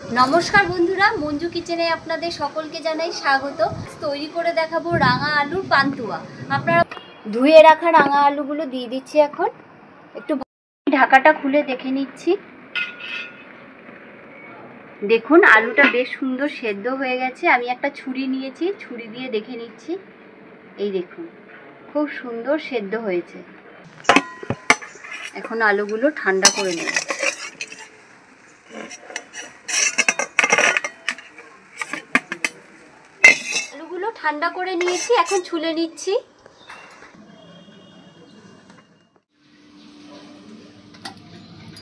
নমস্কার বন্ধুরা, মঞ্জু কিচেনে আপনাদের সকলকে জানাই স্বাগত। তৈরি করে দেখাবো রাঙা আলুর পান্তুয়া। আপনারা ধুয়ে রাখা রাঙা আলুগুলো দিয়ে দিচ্ছি। এখন একটু ঢাকাটা খুলে দেখে নিচ্ছি। দেখুন আলুটা বেশ সুন্দর সেদ্ধ হয়ে গেছে। আমি একটা ছুরি নিয়েছি, ছুরি দিয়ে দেখে নিচ্ছি। এই দেখুন খুব সুন্দর সেদ্ধ হয়েছে। এখন আলুগুলো ঠান্ডা করে নেব। আলুগুলো ঠান্ডা করে নিয়েছি, এখন ছুলে নিচ্ছি।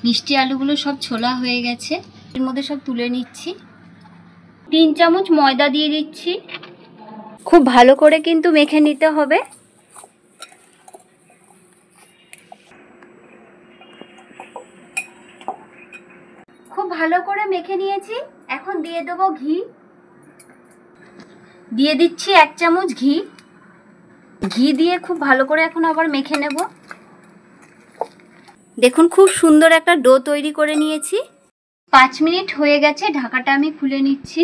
মিষ্টি আলুগুলো সব ছোলা হয়ে গেছে, এর মধ্যে সব তুলে নিচ্ছি। 3 চামচ ময়দা দিয়ে দিচ্ছি। খুব ভালো করে কিন্তু মেখে নিতে হবে। খুব ভালো করে মেখে নিয়েছি। এখন দিয়ে দেবো ঘি। দিয়ে দিচ্ছি 1 চামচ ঘি। ঘি দিয়ে খুব ভালো করে এখন আবার মেখে নেব। দেখুন খুব সুন্দর একটা ডো তৈরি করে নিয়েছি। 5 মিনিট হয়ে গেছে, ঢাকাটা আমি খুলে নিচ্ছি।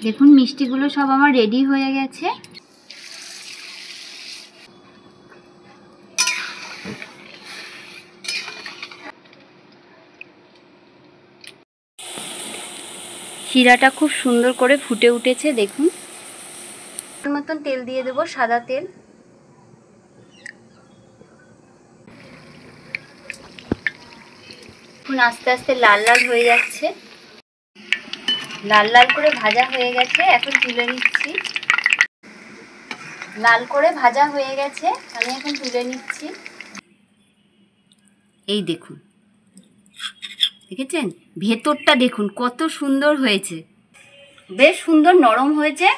দেখুন মিষ্টিগুলো সব আমার রেডি হয়ে গেছে। শিরাটা খুব সুন্দর করে ফুটে উঠেছে। দেখুন মতন তেল দিয়ে দেবো, সাদা তেল। এখন আস্তে আস্তে লাল লাল হয়ে যাচ্ছে। লাল লাল করে ভাজা হয়ে গেছে, এখন তুলে নিচ্ছি। লাল করে ভাজা হয়ে গেছে, আমি এখন তুলে নিচ্ছি। এই দেখুন, দেখেছেন ভেতরটা দেখুন কত সুন্দর হয়েছে, বেশ সুন্দর নরম হয়েছে।